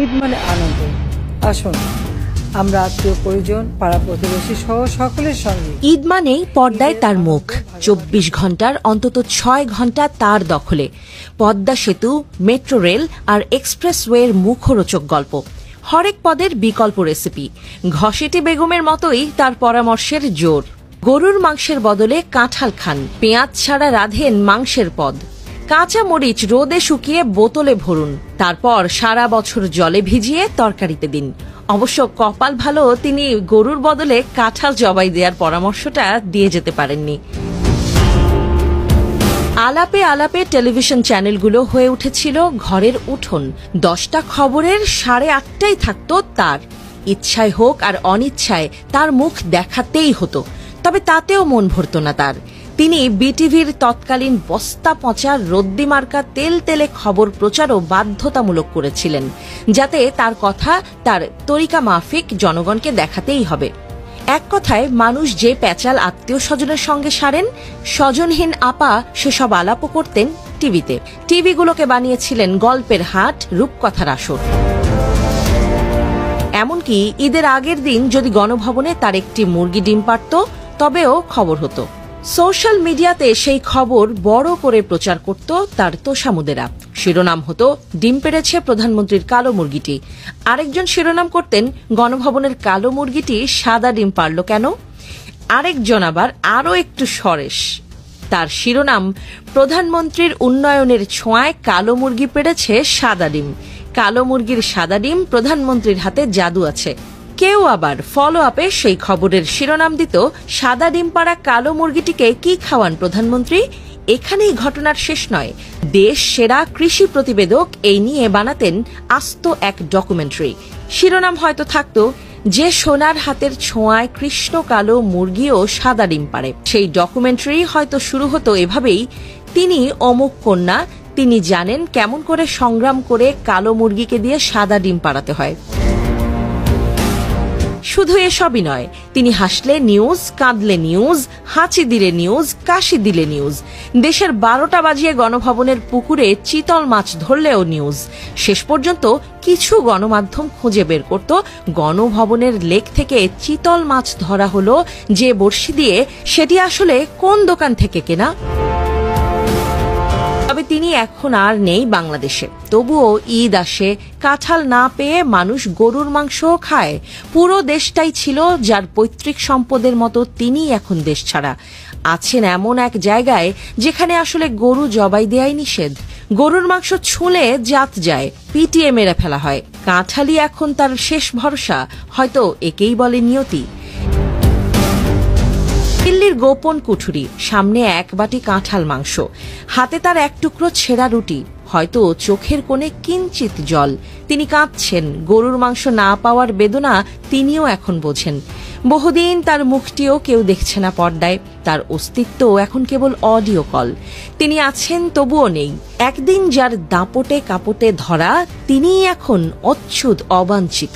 ঈদ মানে আনন্দ। আসুন আমরা আত্মীয় পরিজন পাড়া প্রতিবেশী সহ সকলের সঙ্গে। ঈদ মানেই পর্দায় তার মুখ, 24 ঘন্টার অন্তত 6 ঘন্টা তার দখলে। পদ্মা সেতু, মেট্রো রেল আর এক্সপ্রেসওয়ের মুখরোচক গল্প, হরেক পদের বিকল্প রেসিপি। ঘসেটি বেগমের মতোই তার পরামর্শের জোর। গরুর মাংসের বদলে কাঁঠাল খান, পেঁয়াজ ছাড়া রাঁধেন মাংসের পদ। কাঁচা মরিচ রোদে শুকিয়ে বোতলে ভরুন, তারপর সারা বছর জলে ভিজিয়ে তরকারিতে দিন। অবশ্য কপাল ভালো, তিনি গরুর বদলে কাঁঠাল জবাই দেওয়ার পরামর্শটা দিয়ে যেতে পারেননি। আলাপে আলাপে টেলিভিশন চ্যানেলগুলো হয়ে উঠেছিল ঘরের উঠোন। 10টা খবরের 8:30টাই থাকত তার। ইচ্ছায় হোক আর অনিচ্ছায় তার মুখ দেখাতেই হতো, তবে তাতেও মন ভরত না তার। তিনি বিটিভির তৎকালীন বস্তা পচা রদ্দি মার্কা তেল তেলে খবর প্রচারও বাধ্যতামূলক করেছিলেন, যাতে তার কথা তার তরিকা মাফিক জনগণকে দেখাতেই হবে। এক কথায়, মানুষ যে প্যাচাল আত্মীয় স্বজনের সঙ্গে সারেন, স্বজনহীন আপা সেসব আলাপও করতেন টিভিতে। টিভিগুলোকে বানিয়েছিলেন গল্পের হাট, রূপকথার আসর। এমনকি ঈদের আগের দিন যদি গণভবনে তার একটি মুরগি ডিম পারত, তবেও খবর হতো। সোশ্যাল মিডিয়াতে সেই খবর বড় করে প্রচার করত তার তোষামুদেরা। শিরোনাম হতো, ডিম পেড়েছে প্রধানমন্ত্রীর কালো মুরগিটি। আরেকজন শিরোনাম করতেন, গণভবনের কালো মুরগিটি সাদা ডিম পারল কেন? আরেকজন আবার আরও একটু সরেস, তার শিরোনাম, প্রধানমন্ত্রীর উন্নয়নের ছোঁয়ায় কালো মুরগি পেড়েছে সাদা ডিম। কালো মুরগির সাদা ডিম, প্রধানমন্ত্রীর হাতে জাদু আছে। কেউ আবার ফলো আপে সেই খবরের শিরোনাম দিত, সাদা ডিম পাড়া কালো মুরগিটিকে কি খাওয়ান প্রধানমন্ত্রী? এখানেই ঘটনার শেষ নয়। দেশ সেরা কৃষি প্রতিবেদক এই নিয়ে বানাতেন আস্ত এক ডকুমেন্টারি। শিরোনাম হয়তো থাকত, যে সোনার হাতের ছোঁয়ায় কৃষ্ণ কালো মুরগিও সাদা ডিম পারে। সেই ডকুমেন্টারি হয়তো শুরু হতো এভাবেই, তিনি অমুক কন্যা, তিনি জানেন কেমন করে সংগ্রাম করে কালো মুরগিকে দিয়ে সাদা ডিম পাড়াতে হয়। শুধু এসবই নয়, তিনি হাসলে নিউজ, কাঁদলে নিউজ, হাঁচি দিলে নিউজ, কাশি দিলে নিউজ। দেশের 12টা বাজিয়ে গণভবনের পুকুরে চিতল মাছ ধরলেও নিউজ। শেষ পর্যন্ত কিছু গণমাধ্যম খুঁজে বের করত, গণভবনের লেক থেকে চিতল মাছ ধরা হলো যে বড়শি দিয়ে, সেটি আসলে কোন দোকান থেকে কেনা। তবে তিনি এখন আর নেই বাংলাদেশে। তবুও ঈদ আসে, কাঁঠাল না পেয়ে মানুষ গরুর মাংসও খায়। পুরো দেশটাই ছিল যার পৈতৃক সম্পদের মতো, তিনি এখন দেশ ছাড়া আছেন এমন এক জায়গায় যেখানে আসলে গরু জবাই দেয়াই নিষেধ। গরুর মাংস ছুঁলে জাত যায়, পিটিয়ে মেরে ফেলা হয়। কাঁঠালই এখন তার শেষ ভরসা, হয়তো একেই বলে নিয়তি। দিল্লির গোপন কুঠুরি, সামনে এক বাটি কাঁঠাল মাংস, হাতে তার এক টুকরো ছেঁড়া রুটি, হয়তো চোখের কোণে কিঞ্চিত জল। তিনি কাঁদছেন, গরুর মাংস না পাওয়ার বেদনা তিনিও এখন বোঝেন। বহুদিন তার মুখটিও কেউ দেখছে না পর্দায়, তার অস্তিত্ব এখন কেবল অডিও কল। তিনি আছেন, তবুও নেই। একদিন যার দাপটে কাপটে ধরা, তিনিই এখন অচ্ছুত, অবাঞ্ছিত।